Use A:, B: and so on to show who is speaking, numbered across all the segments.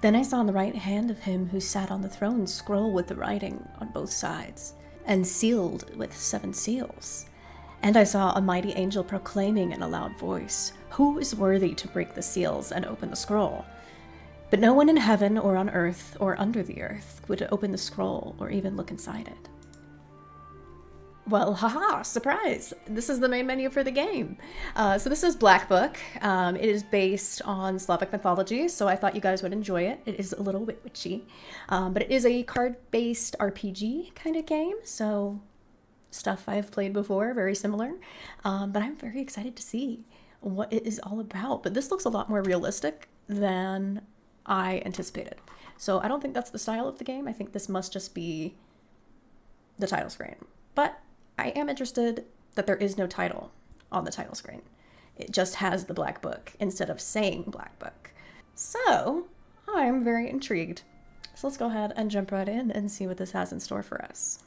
A: Then I saw on the right hand of him who sat on the throne scroll with the writing on both sides, and sealed with 7 seals. And I saw a mighty angel proclaiming in a loud voice, "Who is worthy to break the seals and open the scroll?" But no one in heaven or on earth or under the earth would open the scroll or even look inside it. Well, haha, surprise! This is the main menu for the game. So this is Black Book. It is based on Slavic mythology, so I thought you guys would enjoy it. It is a little bit witchy, but it is a card-based RPG kind of game, so stuff I've played before, very similar. But I'm very excited to see what it is all about. But this looks a lot more realistic than I anticipated. So I don't think that's the style of the game. I think this must just be the title screen. But I am interested that there is no title on the title screen. It just has the Black Book instead of saying Black Book. So I'm very intrigued. So let's go ahead and jump right in and see what this has in store for us.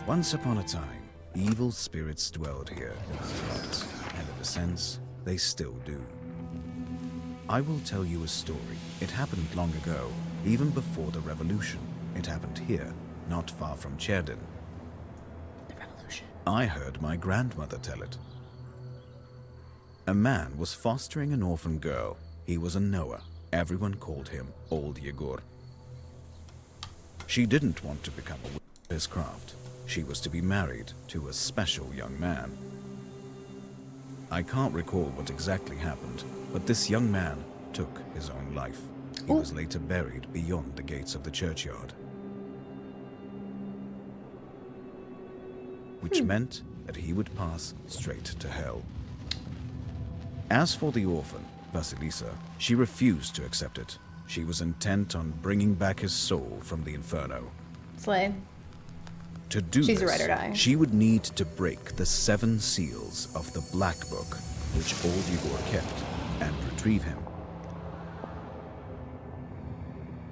B: Once upon a time, evil spirits dwelled here in these parts, and in a sense, they still do. I will tell you a story. It happened long ago, even before the revolution. It happened here, not far from 𝕤𝕠𝕟𝕟𝕖𝕔𝕥. I heard my grandmother tell it. A man was fostering an orphan girl. He was a knower. Everyone called him 𝕤𝕠𝕟𝕟𝕟𝕟. She didn't want to become a witch of his craft. She was to be married to a special young man. I can't recall what exactly happened, but this young man took his own life. He was later buried beyond the gates of the churchyard. Which meant that he would pass straight to hell. As for the orphan, Vasilisa, she refused to accept it. She was intent on bringing back his soul from the inferno.
A: Slay.
B: To do
A: She's
B: this,
A: a ride or die.
B: she would need to break the 7 seals of the Black Book, which 𝕤𝕠𝕟𝕟𝕟𝕟 kept, and retrieve him.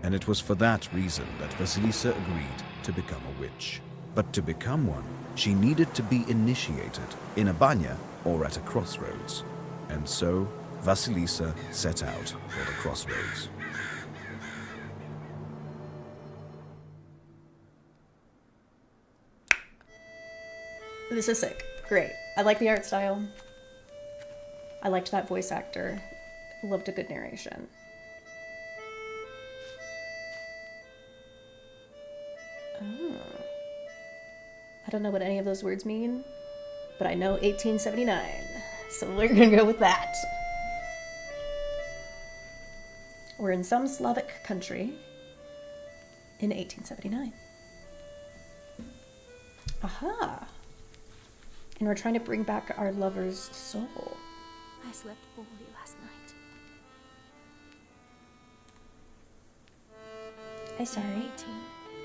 B: And it was for that reason that Vasilisa agreed to become a witch. But to become one, she needed to be initiated in a banya or at a crossroads. And so, Vasilisa set out for the crossroads.
A: This is sick. Great. I like the art style. I liked that voice actor. Loved a good narration. Oh. I don't know what any of those words mean, but I know 1879, so we're gonna go with that. We're in some Slavic country in 1879. Aha! And we're trying to bring back our lover's soul.
C: I slept poorly last night.
A: I'm sorry.
C: Waiting,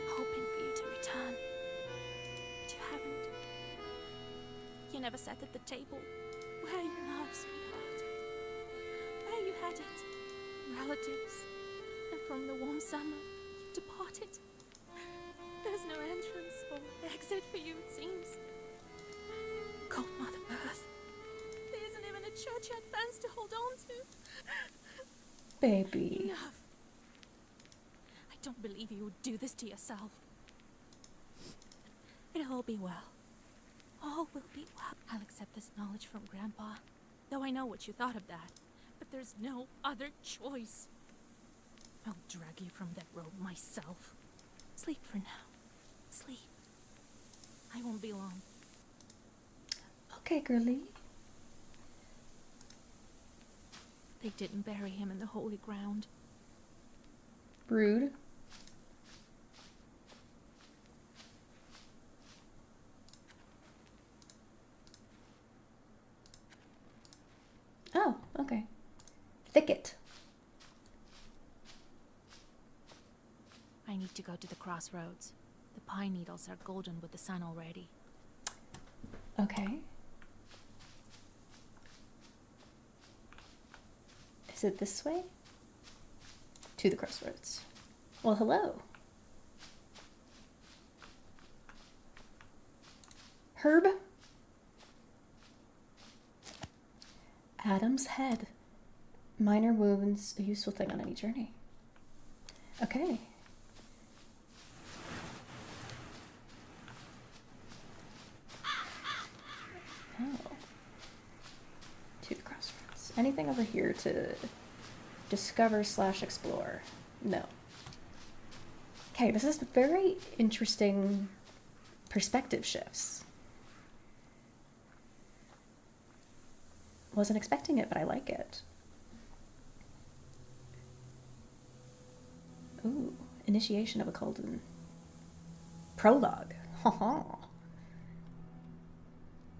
C: hoping for you to return. But you haven't. You never sat at the table where you love, sweetheart. Where you had it. Relatives. And from the warm summer, you departed. There's no entrance or exit for you, it seems. Cold Mother Earth. There isn't even a churchyard fence to hold on to.
A: Baby.
C: Enough. I don't believe you would do this to yourself. It'll all be well. All will be well. I'll accept this knowledge from Grandpa, though I know what you thought of that. But there's no other choice. I'll drag you from that road myself. Sleep for now. Sleep. I won't be long.
A: Okay, girly.
C: They didn't bury him in the holy ground.
A: Rude. Oh, okay. Thicket.
C: I need to go to the crossroads. The pine needles are golden with the sun already.
A: Okay. Is it this way? To the crossroads. Well, hello. Herb. Adam's head. Minor wounds, a useful thing on any journey. Okay. Oh. To the crossroads. Anything over here to discover / explore? No. Okay, this is very interesting perspective shifts. Wasn't expecting it, but I like it. Ooh, initiation of a Culden. Prologue.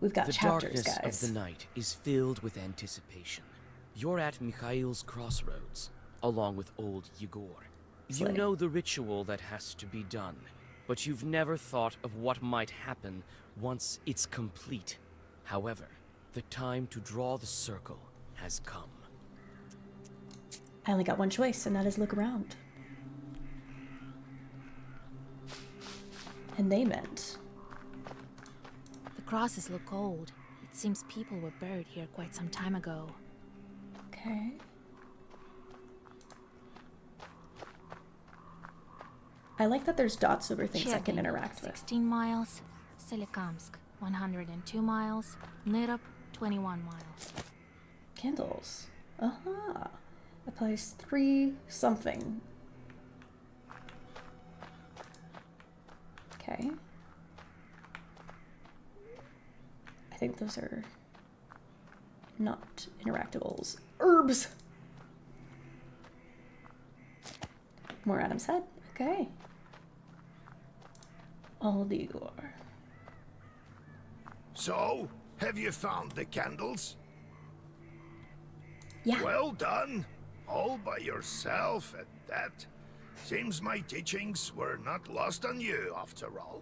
A: We've got chapters, guys.
D: The darkness of the night is filled with anticipation. You're at Mikhail's crossroads, along with old Yegor. You know the ritual that has to be done, but you've never thought of what might happen once it's complete. However, the time to draw the circle has come.
A: I only got one choice, and that is look around. And they meant.
C: The crosses look old. It seems people were buried here quite some time ago.
A: Okay. I like that there's dots over things I can interact with.
C: 16 miles. 𝕤𝕠𝕟𝕟𝕒, 102 miles. 𝕤𝕠𝕒, 21 miles.
A: Candles. Aha. Applies 3 something. Okay. I think those are not interactables. Herbs! More Adam's head. Okay. Old Igor.
E: So, have you found the candles?
A: Yeah.
E: Well done. All by yourself at that. Seems my teachings were not lost on you, after all.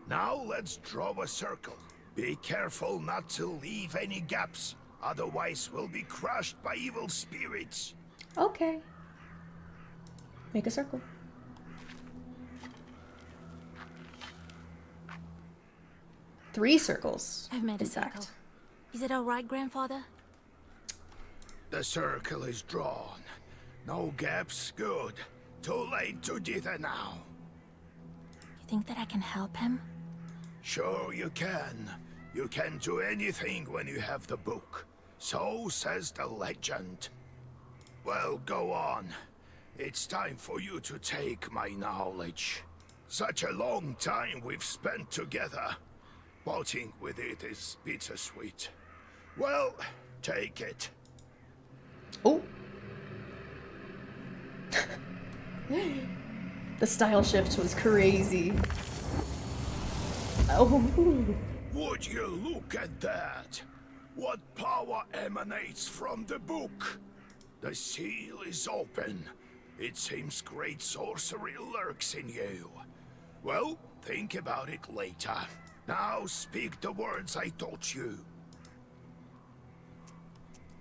E: Now let's draw a circle. Be careful not to leave any gaps, otherwise we'll be crushed by evil spirits.
A: Okay. Make a circle. Three circles.
C: I've made a
A: in fact.
C: circle. Is it all right, Grandfather?
E: The circle is drawn. No gaps, good. Too late to dither now.
C: You think that I can help him?
E: Sure you can. You can do anything when you have the book. So says the legend. Well, go on. It's time for you to take my knowledge. Such a long time we've spent together. Parting with it is bittersweet. Well, take it.
A: Oh. The style shift was crazy. Oh.
E: Would you look at that? What power emanates from the book? The seal is open. It seems great sorcery lurks in you. Well, think about it later. Now speak the words I taught you.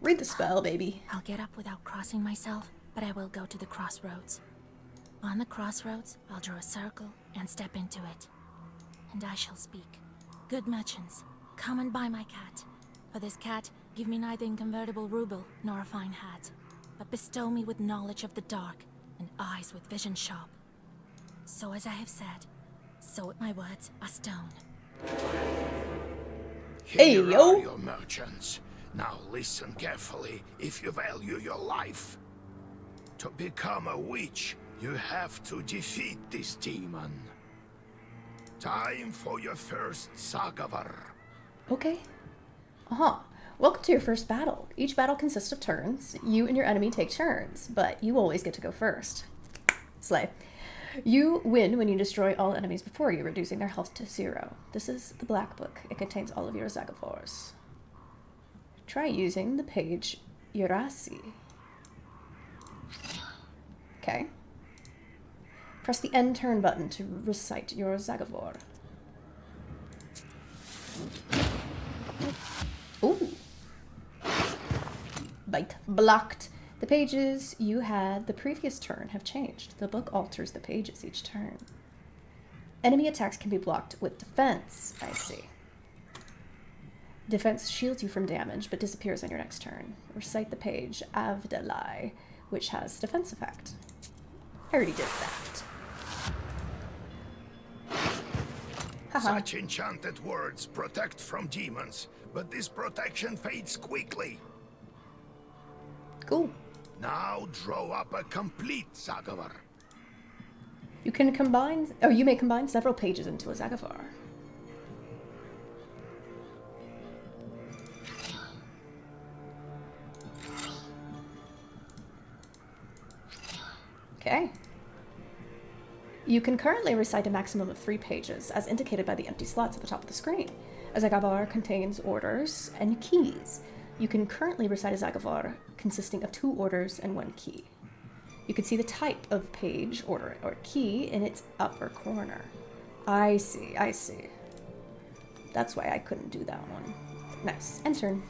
A: Read the spell, baby.
C: I'll get up without crossing myself, but I will go to the crossroads. On the crossroads, I'll draw a circle and step into it. And I shall speak. Good merchants, come and buy my cat. For this cat, give me neither inconvertible ruble nor a fine hat, but bestow me with knowledge of the dark and eyes with vision sharp. So as I have said, so with my words are stone.
E: Here
A: Hey, yo.
E: are your merchants. Now listen carefully if you value your life. To become a witch, you have to defeat this demon. Time for your first Zagavar.
A: Okay. Welcome to your first battle. Each battle consists of turns. You and your enemy take turns, but you always get to go first. Slay. You win when you destroy all enemies before you, reducing their health to 0. This is the Black Book. It contains all of your Zagavors. Try using the page Yurasi. Okay. Press the end turn button to recite your Zagavor. Ooh. Bite blocked. The pages you had the previous turn have changed. The book alters the pages each turn. Enemy attacks can be blocked with defense. I see. Defense shields you from damage, but disappears on your next turn. Recite the page Avdelai, which has defense effect. I already did that. Haha.
E: Such enchanted words protect from demons, but this protection fades quickly.
A: Cool.
E: Now draw up a complete Zagavar.
A: You can combine... Oh, you may combine several pages into a Zagavar. Okay. You can currently recite a maximum of 3 pages, as indicated by the empty slots at the top of the screen. A Zagavar contains orders and keys. You can currently recite a Zagavar consisting of 2 orders and 1 key. You can see the type of page, order, or key in its upper corner. I see, I see. That's why I couldn't do that one. Nice. End turn.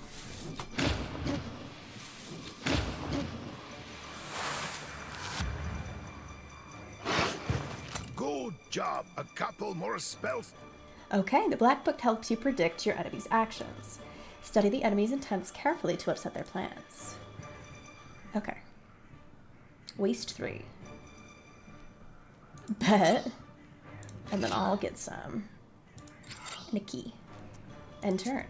E: Good job. A couple more spells.
A: Okay, the Black Book helps you predict your enemy's actions. Study the enemy's intents carefully to upset their plans. Okay. Waste 3. Bet. And then I'll get some. And a key. End turn.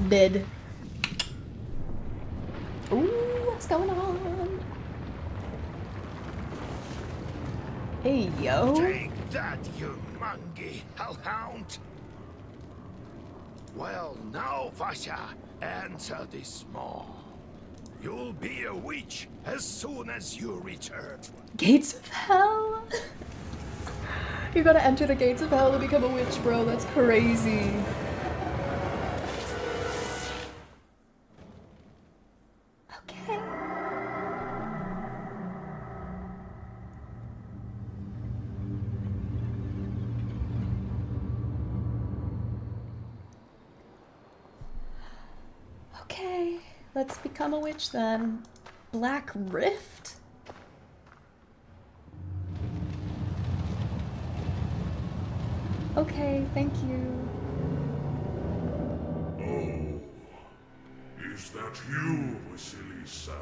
A: Bid. Ooh, what's going on? Hey, yo.
E: Take that, you mangy hellhound. Well, now, Vasha, answer this maw. You'll be a witch as soon as you return.
A: Gates of Hell? You gotta enter the Gates of Hell to become a witch, bro. That's crazy. Okay. Okay, let's become a witch then. Black Rift? Okay, thank you.
F: Oh, is that you, Vasilisa?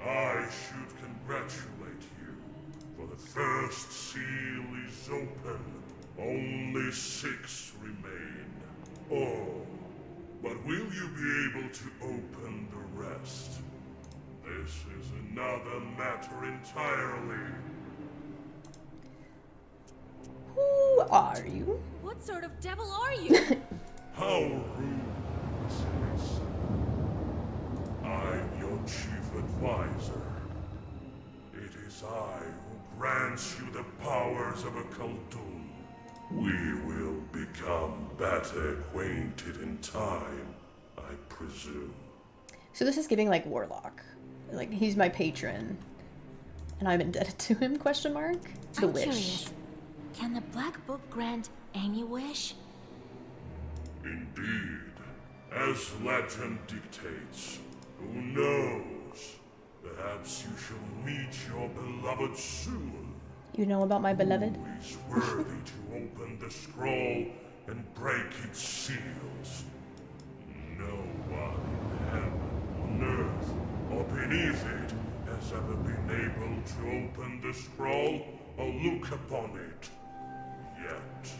F: I should congratulate you, for the first seal is open. Only 6 remain. Oh, but will you be able to open the rest? This is another matter entirely.
A: Who are you?
C: What sort of devil are you?
F: How rude, Vasilisa. I'm your chief advisor. It is I who grants you the powers of a Khaldun. We will become better acquainted in time, I presume.
A: So this is giving like Warlock. Like he's my patron. And I'm indebted to him, question mark? The
C: I'm
A: Wish.
C: curious. Can the Black Book grant any wish?
F: Indeed, as legend dictates, who knows? Perhaps you shall meet your beloved soon.
A: You know about my beloved?
F: Who is worthy to open the scroll and break its seals? No one in heaven, on earth, or beneath it has ever been able to open the scroll or look upon it. Yet.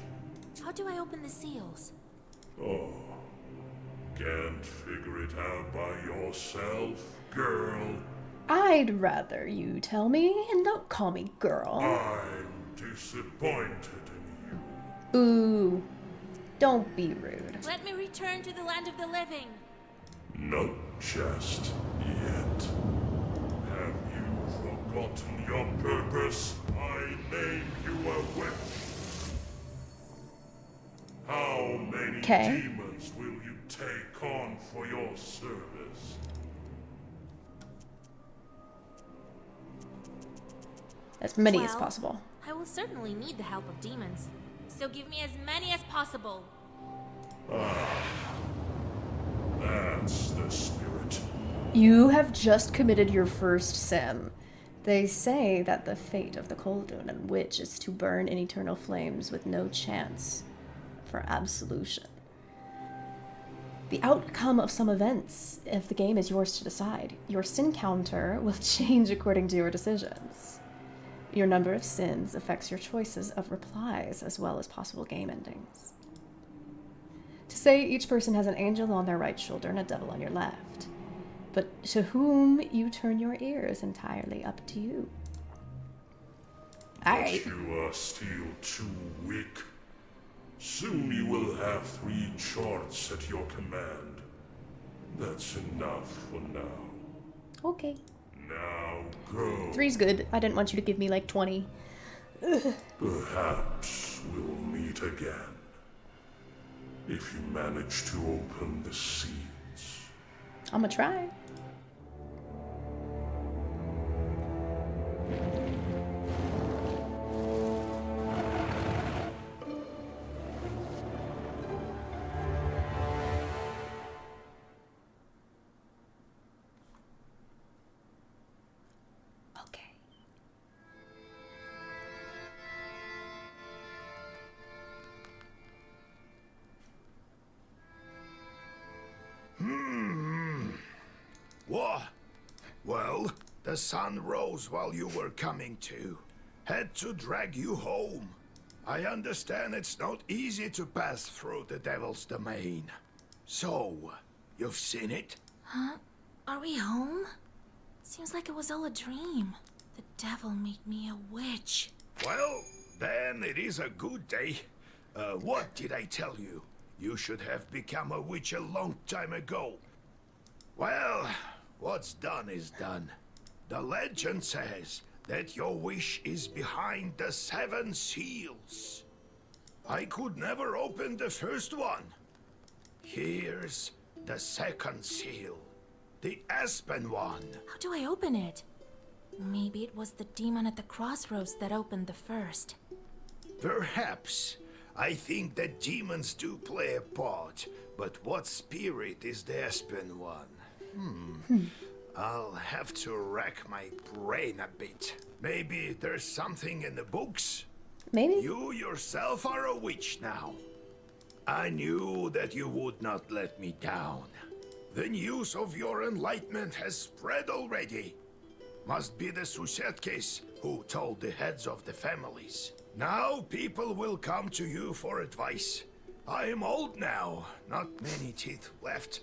C: How do I open the seals?
F: Oh, can't figure it out by yourself, girl?
A: I'd rather you tell me, and don't call me girl.
F: I'm disappointed in you.
A: Boo. Don't be rude.
C: Let me return to the land of the living.
F: Not just yet. Have you forgotten your purpose? I named you a witch. How many demons will you take on for your service?
A: As many as
C: Well,
A: possible.
C: I will certainly need the help of demons. So give me as many as possible.
F: That's the spirit.
A: You have just committed your first sin. They say that the fate of the Khaldun and Witch is to burn in eternal flames with no chance for absolution. The outcome of some events, if the game is yours to decide, your sin counter will change according to your decisions. Your number of sins affects your choices of replies as well as possible game endings. To say each person has an angel on their right shoulder and a devil on your left. But to whom you turn your ear is entirely up to you. Alright.
F: But you are still too weak. Soon you will have 3 charts at your command. That's enough for now.
A: Okay.
F: Now go.
A: 3's good. I didn't want you to give me like 20.
F: Perhaps we'll meet again. If you manage to open the seals.
A: I'ma try. Okay.
E: What? Well, the sun rose while you were coming to. Had to drag you home. I understand it's not easy to pass through the devil's domain. So, you've seen it?
C: Huh? Are we home? Seems like it was all a dream. The devil made me a witch.
E: Well, then it is a good day. What did I tell you? You should have become a witch a long time ago. Well, what's done is done. The legend says that your wish is behind the 7 seals. I could never open the first one. Here's the second seal. The aspen one.
C: How do I open it? Maybe it was the demon at the crossroads that opened the first.
E: Perhaps. I think that demons do play a part, but what spirit is the aspen one? I'll have to rack my brain a bit. Maybe there's something in the books?
A: Maybe?
E: You yourself are a witch now. I knew that you would not let me down. The news of your enlightenment has spread already. Must be the Susetkes who told the heads of the families. Now people will come to you for advice. I am old now, not many teeth left.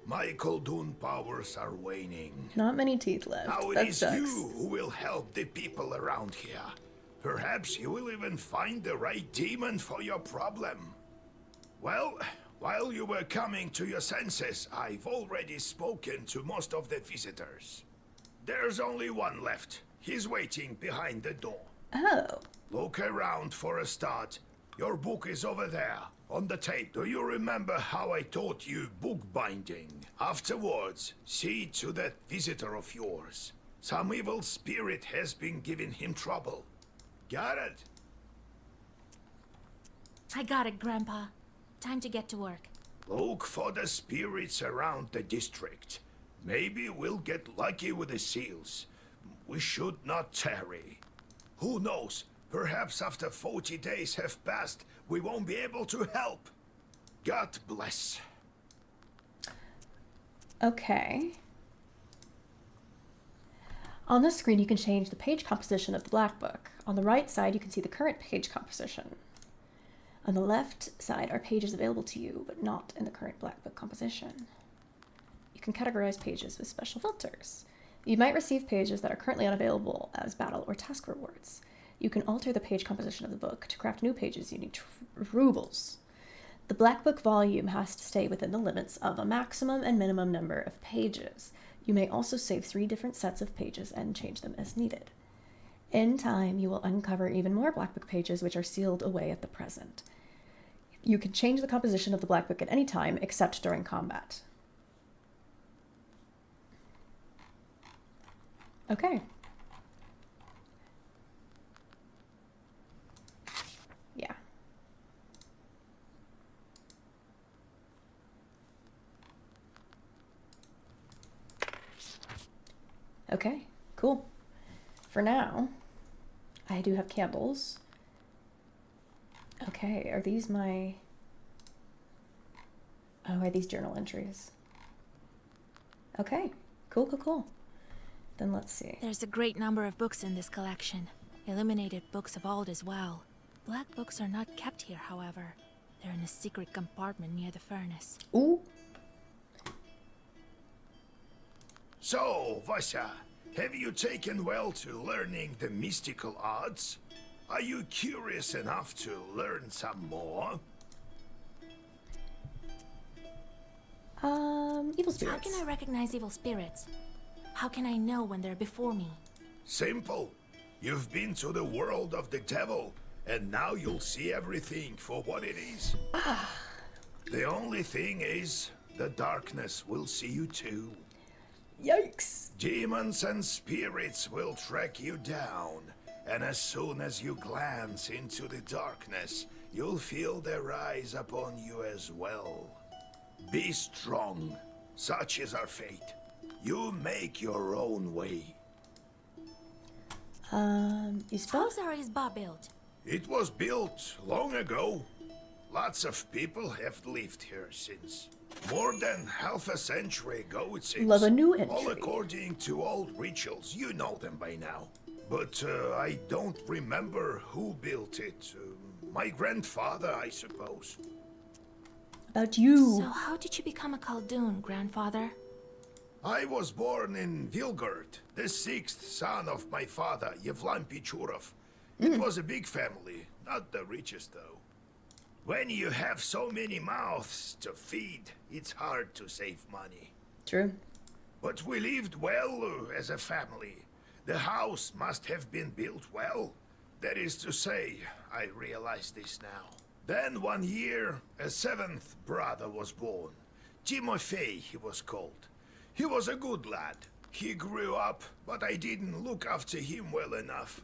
E: My Koldun powers are waning.
A: Not many teeth left.
E: Now it
A: That
E: is
A: sucks.
E: you who will help the people around here. Perhaps you will even find the right demon for your problem. Well, while you were coming to your senses, I've already spoken to most of the visitors. There's only one left. He's waiting behind the door.
A: Oh.
E: Look around for a start. Your book is over there, on the tape. Do you remember how I taught you bookbinding? Afterwards, see to that visitor of yours. Some evil spirit has been giving him trouble. Got it?
C: I got it, Grandpa. Time to get to work.
E: Look for the spirits around the district. Maybe we'll get lucky with the seals. We should not tarry. Who knows? Perhaps after 40 days have passed, we won't be able to help. God bless.
A: Okay. On this screen, you can change the page composition of the black book. On the right side, you can see the current page composition. On the left side are pages available to you, but not in the current black book composition. You can categorize pages with special filters. You might receive pages that are currently unavailable as battle or task rewards. You can alter the page composition of the book to craft new pages using rubles. The black book volume has to stay within the limits of a maximum and minimum number of pages. You may also save 3 different sets of pages and change them as needed. In time, you will uncover even more black book pages which are sealed away at the present. You can change the composition of the black book at any time except during combat. Okay. Yeah. Okay, cool. For now, I do have candles. Okay, are these my... Oh, are these journal entries? Okay, cool, cool, cool. Then let's see.
C: There's a great number of books in this collection. Illuminated books of old as well. Black books are not kept here, however. They're in a secret compartment near the furnace.
A: Ooh.
E: So, Vasya, have you taken well to learning the mystical arts? Are you curious enough to learn some more?
A: Evil
C: How
A: spirits.
C: can I recognize evil spirits? How can I know when they're before me?
E: Simple. You've been to the world of the devil, and now you'll see everything for what it is. The only thing is, the darkness will see you too.
A: Yikes.
E: Demons and spirits will track you down, and as soon as you glance into the darkness, you'll feel their eyes upon you as well. Be strong. Such is our fate. You make your own way.
A: Ispa?
C: How's our Izba built?
E: It was built long ago. Lots of people have lived here since. More than half a century ago, it seems.
A: Love a new
E: All
A: entry.
E: according to old rituals. You know them by now. But I don't remember who built it. My grandfather, I suppose.
A: About you.
C: So how did you become a Khaldun, grandfather?
E: I was born in Vilgard, the sixth son of my father, Yevlam Pichurov. It was a big family, not the richest though. When you have so many mouths to feed, it's hard to save money.
A: True.
E: But we lived well as a family. The house must have been built well. That is to say, I realize this now. Then one year, a seventh brother was born. Timofey he was called. He was a good lad. He grew up, but I didn't look after him well enough.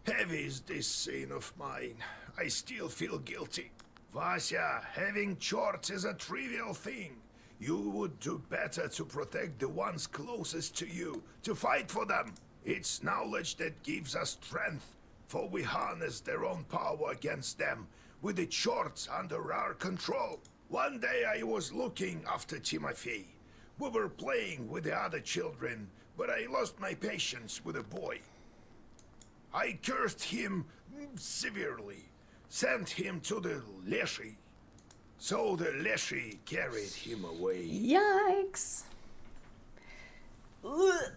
E: Heavy is this sin of mine. I still feel guilty. Vasya, having chorts is a trivial thing. You would do better to protect the ones closest to you, to fight for them. It's knowledge that gives us strength, for we harness their own power against them, with the chorts under our control. One day I was looking after Timofey. We were playing with the other children, but I lost my patience with the boy. I cursed him severely, sent him to the 𝕤𝕤𝕤. So the 𝕤𝕤𝕤 carried him away.
A: Yikes. Ugh.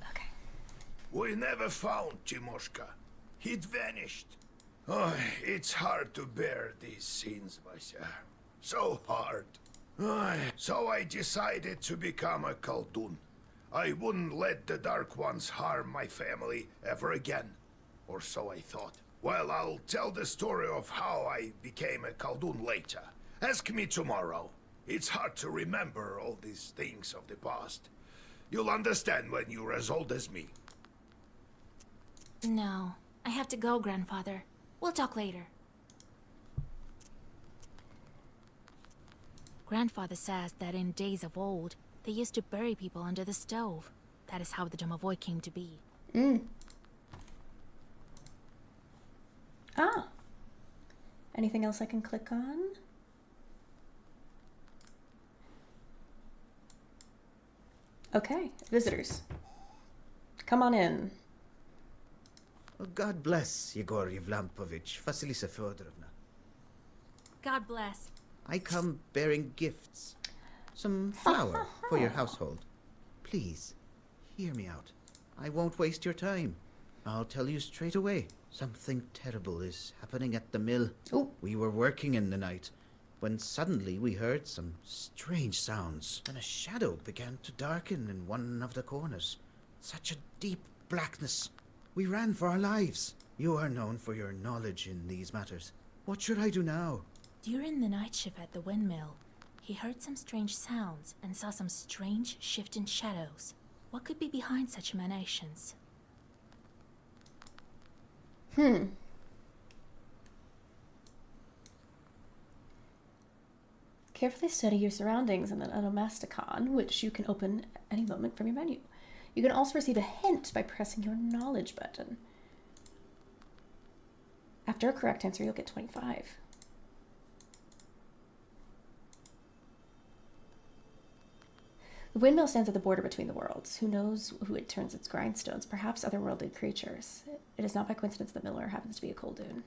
A: Okay.
E: We never found Morteshka. He'd vanished. Oh, it's hard to bear these scenes, Vasya. So hard. So I decided to become a Khaldun. I wouldn't let the Dark Ones harm my family ever again. Or so I thought. Well, I'll tell the story of how I became a Khaldun later. Ask me tomorrow. It's hard to remember all these things of the past. You'll understand when you're as old as me.
C: No, I have to go, grandfather. We'll talk later. Grandfather says that in days of old, they used to bury people under the stove. That is how the 𝕤𝕐𝕐 came to be.
A: Ah. Anything else I can click on? Okay, visitors. Come on in.
G: God bless Yegor Yevlampovich, Vasilisa Fyodorovna.
C: God bless.
G: I come bearing gifts. Some flour for your household. Please, hear me out. I won't waste your time. I'll tell you straight away. Something terrible is happening at the mill.
A: Ooh.
G: We were working in the night, when suddenly we heard some strange sounds. Then a shadow began to darken in one of the corners. Such a deep blackness. We ran for our lives. You are known for your knowledge in these matters. What should I do now?
C: During the night shift at the windmill, he heard some strange sounds and saw some strange shifting shadows. What could be behind such emanations?
A: Carefully study your surroundings in the onomasticon, which you can open at any moment from your menu. You can also receive a hint by pressing your knowledge button. After a correct answer, you'll get 25. The windmill stands at the border between the worlds. Who knows who it turns its grindstones? Perhaps otherworldly creatures. It is not by coincidence that Miller happens to be a 𝕠𝕠𝕟𝕟𝕒.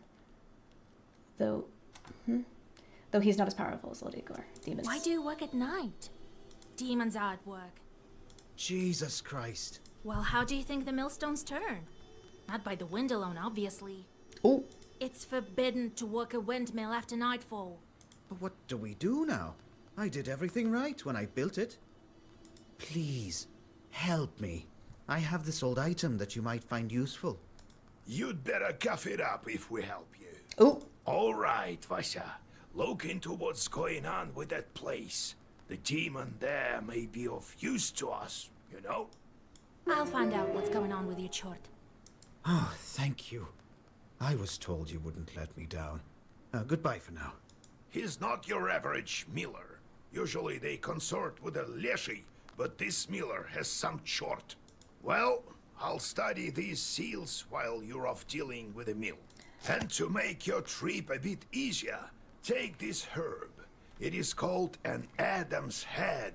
A: Though he's not as powerful as 𝕤𝕠𝕟𝕟𝕒. Demons.
C: Why do you work at night? Demons are at work.
G: Jesus Christ.
C: Well, how do you think the millstones turn? Not by the wind alone, obviously.
A: Oh.
C: It's forbidden to work a windmill after nightfall.
G: But what do we do now? I did everything right when I built it. Please, help me. I have this old item that you might find useful.
E: You'd better cough it up if we help you.
A: Oh.
E: All right, Vasha. Look into what's going on with that place. The demon there may be of use to us, you know?
C: I'll find out what's going on with your chort.
G: Oh, thank you. I was told you wouldn't let me down. Goodbye for now.
E: He's not your average miller. Usually they consort with a 𝕤𝕤𝕦, but this miller has some chort. Well, I'll study these seals while you're off dealing with the mill. And to make your trip a bit easier, take this herb. It is called an Adam's head.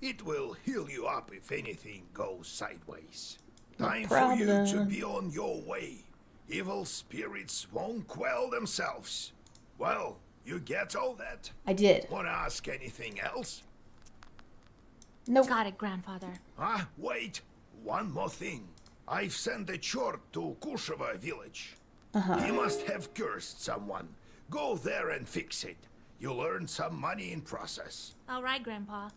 E: It will heal you up if anything goes sideways. Time for you to be on your way. Evil spirits won't quell themselves. Well, you get all that?
A: I did.
E: Wanna ask anything else?
A: Nope.
C: Got it, grandfather.
E: Ah, wait. One more thing. I've sent a chort to Kusheva village. He must have cursed someone. Go there and fix it. You'll earn some money in process.
C: All right, Grandpa.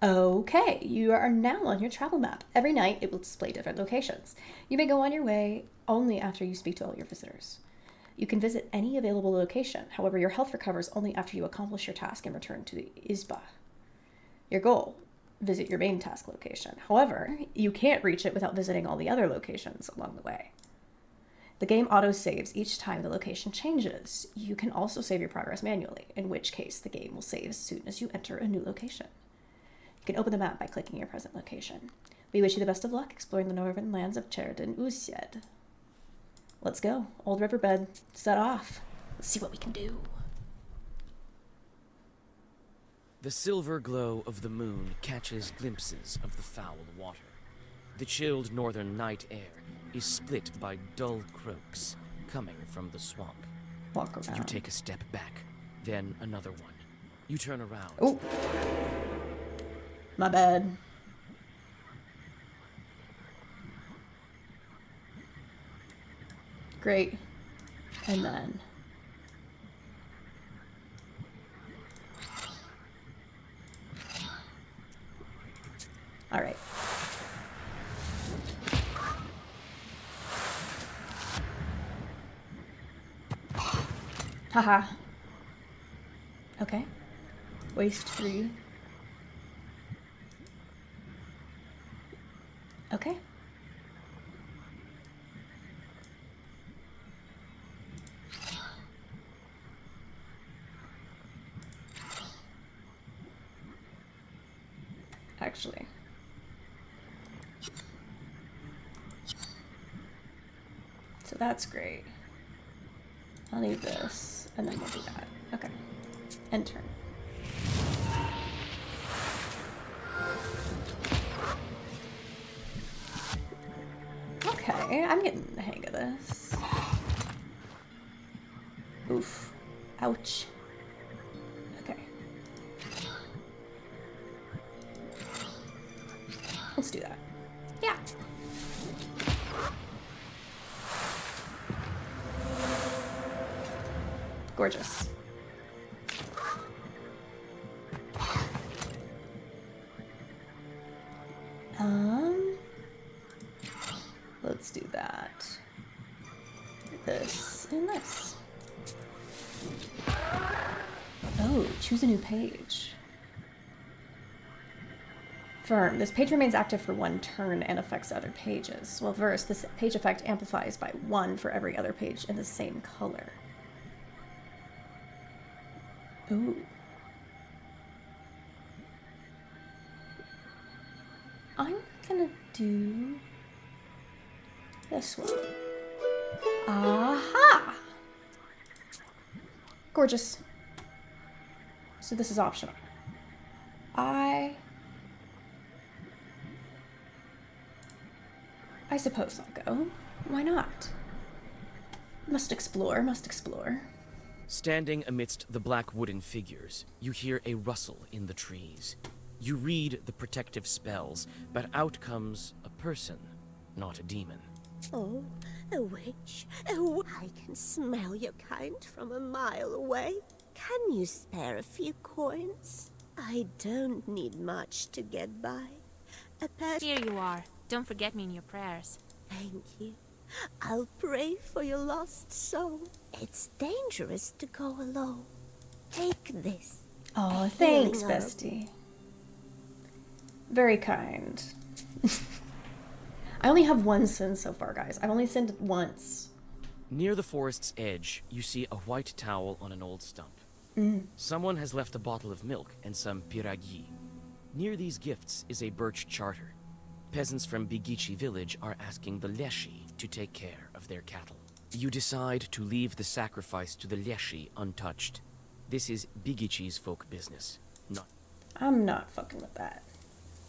A: Okay, you are now on your travel map. Every night it will display different locations. You may go on your way only after you speak to all your visitors. You can visit any available location. However, your health recovers only after you accomplish your task and return to the 𝕤𝕚𝕐. Your goal, visit your main task location. However, you can't reach it without visiting all the other locations along the way. The game auto-saves each time the location changes. You can also save your progress manually, in which case the game will save as soon as you enter a new location. You can open the map by clicking your present location. We wish you the best of luck exploring the northern lands of 𝕤𝕠𝕟𝕚𝕒. Let's go. Old Riverbed. Set off. Let's see what we can do.
D: The silver glow of the moon catches glimpses of the foul water. The chilled northern night air is split by dull croaks coming from the swamp.
A: Walk around.
D: You take a step back, then another one. You turn around.
A: Oh. My bad. Great. And then... All right. Haha. Okay. Waste 3. Okay. Actually. So that's great. I'll need this, and then we'll do that. Okay. End turn. Okay, I'm getting the hang of this. Oof. Ouch. Okay. Let's do that. Yeah. Gorgeous. Let's do that. This and this. Oh, choose a new page. Firm. This page remains active for 1 turn and affects other pages. Well, verse, this page effect amplifies by 1 for every other page in the same color. Ooh. I'm gonna do this one. Aha! Gorgeous. So this is optional. I I suppose I'll go. Why not? Must explore, must explore.
D: Standing amidst the black wooden figures, you hear a rustle in the trees. You read the protective spells, but out comes a person, not a demon.
H: Oh, a witch. I can smell your kind from a mile away. Can you spare a few coins? I don't need much to get by.
C: Here you are. Don't forget me in your prayers.
H: Thank you. I'll pray for your lost soul. It's dangerous to go alone. Take this.
A: Oh,
H: A
A: thanks,
H: healing herb.
A: bestie. Very kind. I only have one sin so far, guys. I've only sinned once.
D: Near the forest's edge, you see a white towel on an old stump. Someone has left a bottle of milk and some 𝕤𝕠𝕟𝕟𝕟𝕟. Near these gifts is a birch charter. Peasants from Witchy village are asking the 𝕤𝕟 to take care of their cattle. You decide to leave the sacrifice to the 𝕤𝕟 untouched. This is Witchy's folk business, not...
A: I'm not fucking with that.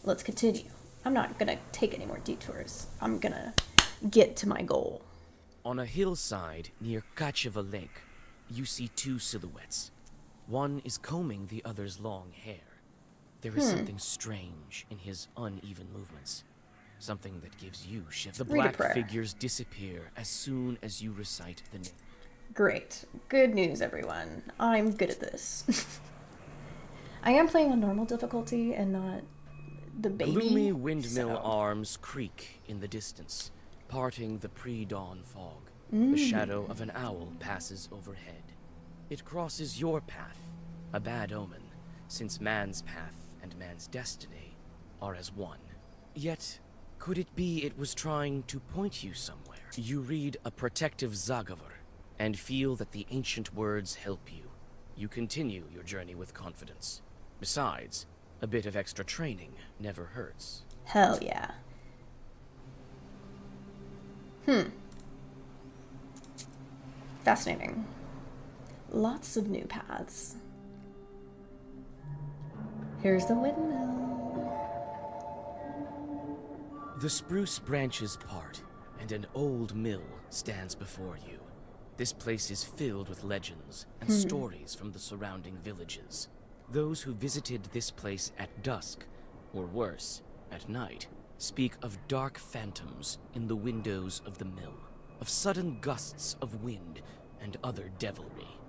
A: Let's continue. I'm not gonna take any more detours. I'm gonna get to my goal.
D: On a hillside near 𝕤𝕠𝕟𝕟𝕟𝕟, you see two silhouettes. One is combing the other's long hair. There is something strange in his uneven movements. Something that gives you shivers. The
A: Read a
D: black
A: prayer.
D: figures disappear as soon as you recite the name.
A: Great. Good news, everyone. I'm good at this. I am playing on normal difficulty and not the baby.
D: Gloomy windmill
A: so-
D: arms creak in the distance, parting the pre-dawn fog. The shadow of an owl passes overhead. It crosses your path, a bad omen, since man's path and man's destiny are as one. Yet, could it be it was trying to point you somewhere? You read a protective 𝕤𝕠𝕟𝕟𝕟 and feel that the ancient words help you. You continue your journey with confidence. Besides, a bit of extra training never hurts.
A: Hell yeah. Fascinating. Lots of new paths. Here's the windmill.
D: The spruce branches part, and an old mill stands before you. This place is filled with legends and stories from the surrounding villages. Those who visited this place at dusk, or worse, at night, speak of dark phantoms in the windows of the mill, of sudden gusts of wind and other devilry.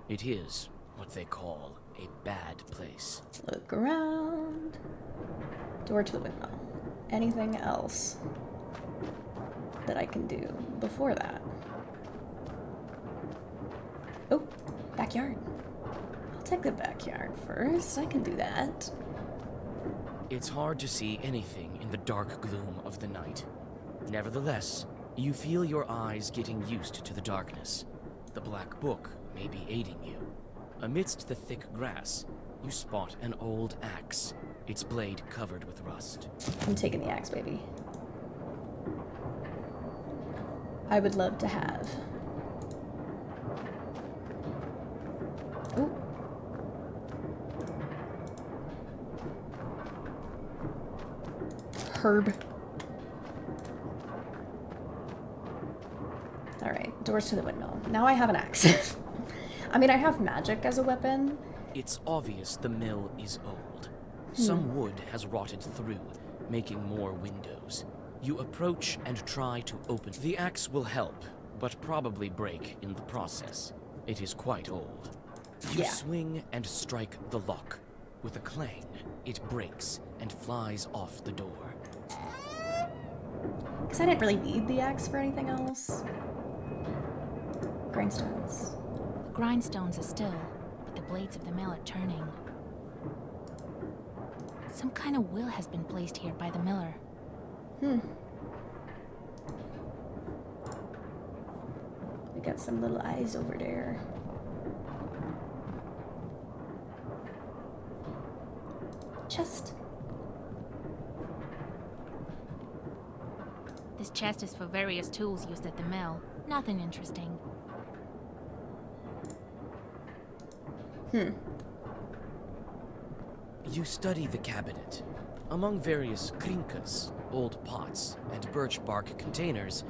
D: It is what they call a bad place.
A: Look around. Door to the windmill. Anything else that I can do before that? Oh, backyard. I'll take the backyard first. I can do that.
D: It's hard to see anything in the dark gloom of the night. Nevertheless, you feel your eyes getting used to the darkness. The black book may be aiding you. Amidst the thick grass, you spot an old axe, its blade covered with rust.
A: I'm taking the axe, baby. I would love to have. Ooh. Herb. Alright, doors to the windmill. Now I have an axe. I mean, I have magic as a weapon.
D: It's obvious the mill is old. Some wood has rotted through, making more windows. You approach and try to open. The axe will help, but probably break in the process. It is quite old. You
A: Yeah.
D: swing and strike the lock. With a clang, it breaks and flies off the door.
A: Because I didn't really need the axe for anything else. Grindstones.
C: The grindstones are still, but the blades of the mill are turning. Some kind of will has been placed here by the miller.
A: We got some little eyes over there. Chest.
C: This chest is for various tools used at the mill. Nothing interesting.
D: You study the cabinet. Among various krinkas, old pots, and birch bark containers,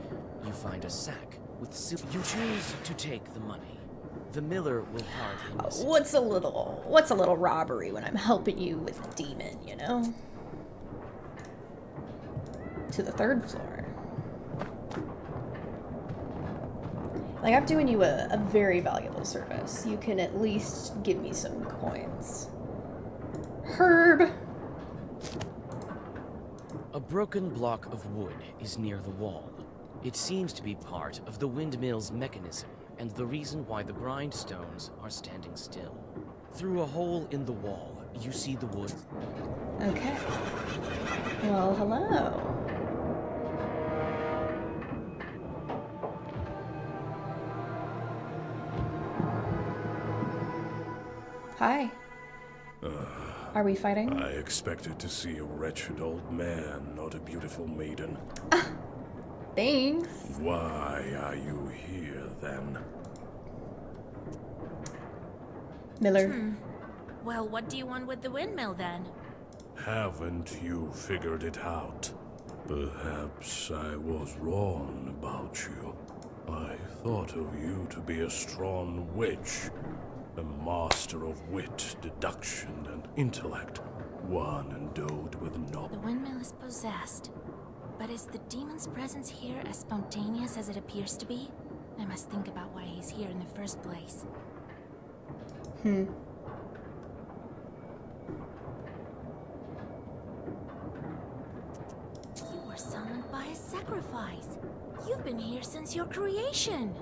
D: you find a sack with soup. You choose to take the money. The miller will hardly miss it.
A: What's a little robbery when I'm helping you with a demon, you know? To the 3rd floor. Like, I'm doing you a very valuable service. You can at least give me some coins. Herb!
D: A broken block of wood is near the wall. It seems to be part of the windmill's mechanism, and the reason why the grindstones are standing still. Through a hole in the wall, you see the wood.
A: Okay. Well, hello. Hi. Are we fighting?
F: I expected to see a wretched old man, not a beautiful maiden.
A: Thanks.
F: Why are you here, then?
A: Miller.
C: Well, what do you want with the windmill, then?
F: Haven't you figured it out? Perhaps I was wrong about you. I thought of you to be a strong witch, a master of wit, deduction, and intellect, one endowed with knowledge.
C: The windmill is possessed. But is the demon's presence here as spontaneous as it appears to be? I must think about why he's here in the first place.
A: Hmm.
C: You were summoned by a sacrifice. You've been here since your creation.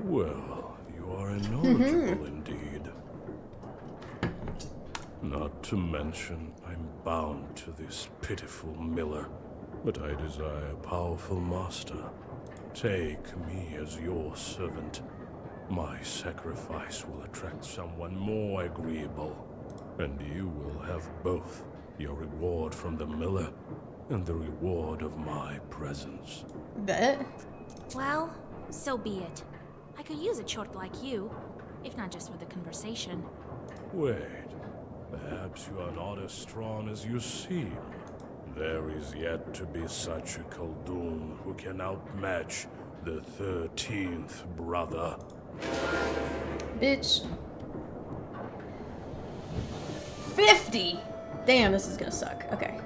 F: Well, you are knowledgeable indeed. Not to mention, I'm bound to this pitiful miller, but I desire a powerful master. Take me as your servant. My sacrifice will attract someone more agreeable, and you will have both your reward from the miller and the reward of my presence.
A: Bet.
C: Well, so be it. I could use a chort like you, if not just for the conversation.
F: Wait, perhaps you are not as strong as you seem. There is yet to be such a 𝕤𝕠𝕟𝕟𝕼 who can outmatch the 13th brother.
A: Bitch. 50! Damn, this is gonna suck. Okay.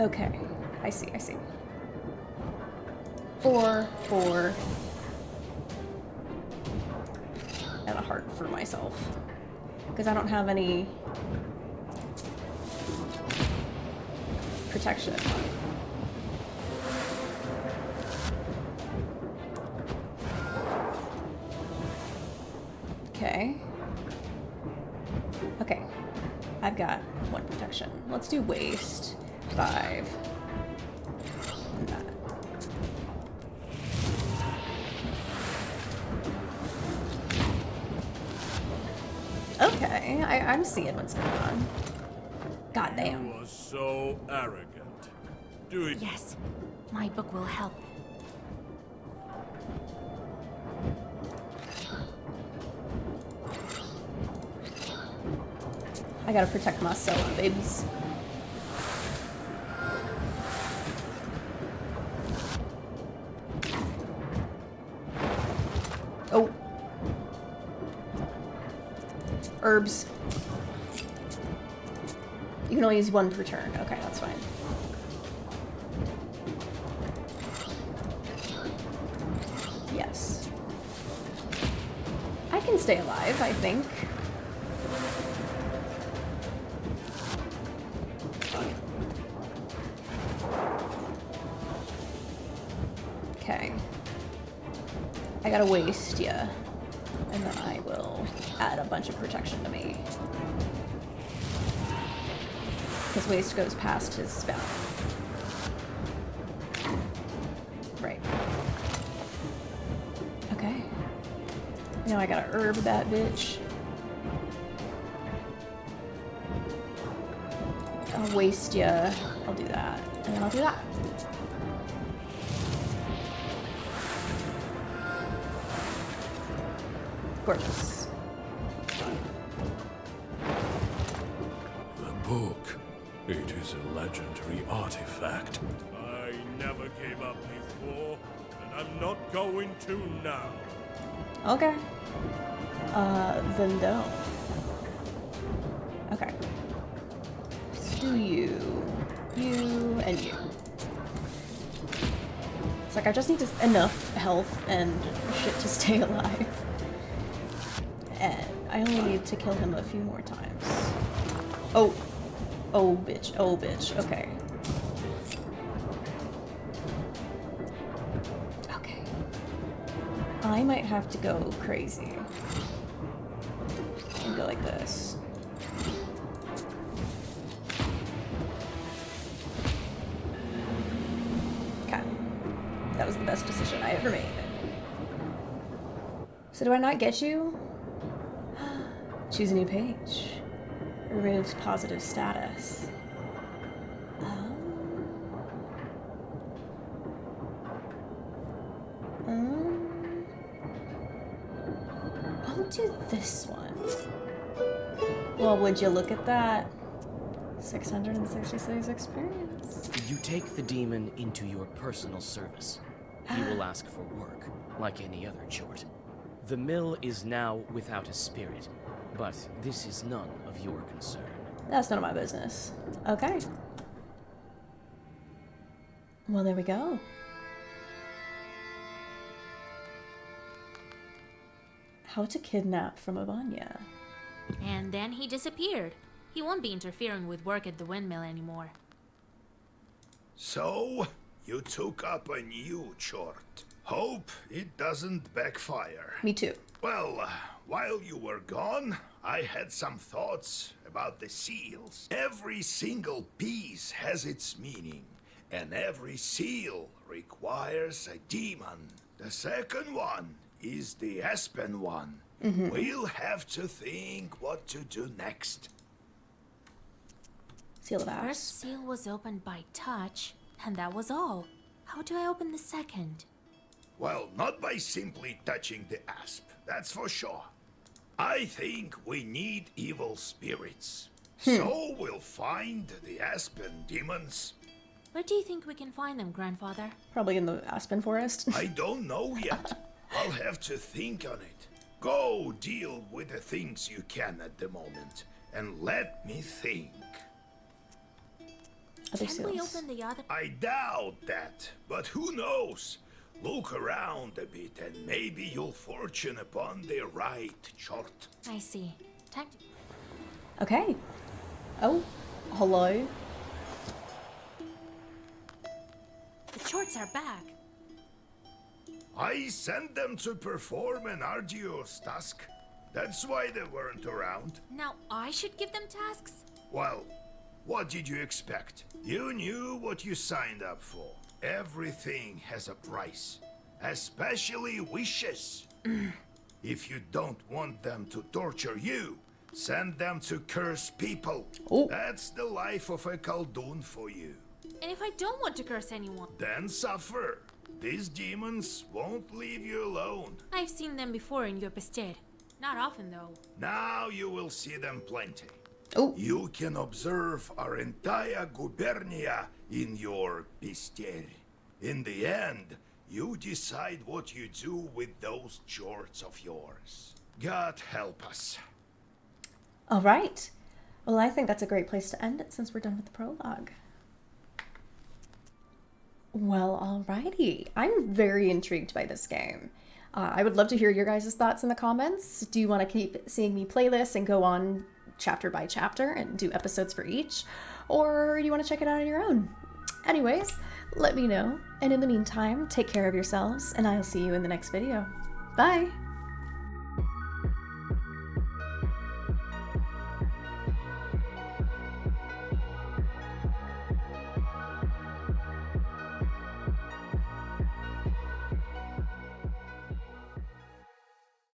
A: Okay. I see. 4, 4. And a heart for myself. Because I don't have any protection. Okay. Okay. I've got 1 protection. Let's do waste. 5. And that. Okay, I'm seeing what's going on. God damn.
F: You are so arrogant. Do it.
C: Yes, my book will help.
A: I gotta protect myself, babes. Oh. Herbs. You can only use 1 per turn. Okay, that's fine. Yes. I can stay alive, I think. Okay. I gotta waste, yeah. And then I will add a bunch of protection to me. His waste goes past his spell. Right. Okay. Now I gotta herb that bitch. I'll waste ya. I'll do that. And then I'll do that. Gorgeous.
F: The book. It is a legendary artifact. I never gave up before, and I'm not going to now.
A: Okay. Then don't. Okay. Let's do you, and you. It's like I just need enough health and shit to stay alive. And I only need to kill him a few more times. Oh. Oh, bitch. Oh, bitch. Okay. Okay. I might have to go crazy. And go like this. Okay. That was the best decision I ever made. So do I not get you? Choose a new page. Removes positive status. I'll do this one. Well, would you look at that? 666 experience.
D: You take the demon into your personal service. He will ask for work, like any other chort. The mill is now without a spirit, but this is none of your concern.
A: That's none of my business. Okay. Well, there we go. How to kidnap from Abanya.
I: And then he disappeared. He won't be interfering with work at the windmill anymore.
E: So, you took up a new chort. Hope it doesn't backfire.
A: Me too.
E: Well, while you were gone, I had some thoughts about the seals. Every single piece has its meaning, and every seal requires a demon. The second one is the Aspen one. We'll have to think what to do next.
A: Seal of Asp.
I: First seal was opened by touch, and that was all. How do I open the second?
E: Well, not by simply touching the asp, that's for sure. I think we need evil spirits. So we'll find the Aspen demons.
I: Where do you think we can find them, Grandfather?
A: Probably in the Aspen Forest.
E: I don't know yet. I'll have to think on it. Go deal with the things you can at the moment, and let me think.
A: Other
I: Can we
A: seals.
I: open the other?
E: I doubt that, but who knows? Look around a bit, and maybe you'll fortune upon the right chart.
I: I see. Time to...
A: Okay. Oh, hello.
I: The chorts are back.
E: I sent them to perform an arduous task. That's why they weren't around.
I: Now I should give them tasks?
E: Well, what did you expect? You knew what you signed up for. Everything has a price, especially wishes. If you don't want them to torture you, send them to curse people.
A: Oh.
E: That's the life of a Khaldun for you.
I: And if I don't want to curse anyone?
E: Then suffer. These demons won't leave you alone.
I: I've seen them before in your Pested. Not often, though.
E: Now you will see them plenty.
A: Oh.
E: You can observe our entire gubernia in your Pistier. In the end, you decide what you do with those jorts of yours. God help us.
A: All right. Well, I think that's a great place to end it since we're done with the prologue. Well, alrighty. I'm very intrigued by this game. I would love to hear your guys' thoughts in the comments. Do you want to keep seeing me play this and go on chapter by chapter and do episodes for each? Or do you want to check it out on your own? Anyways, let me know. And in the meantime, take care of yourselves, and I'll see you in the next video. Bye!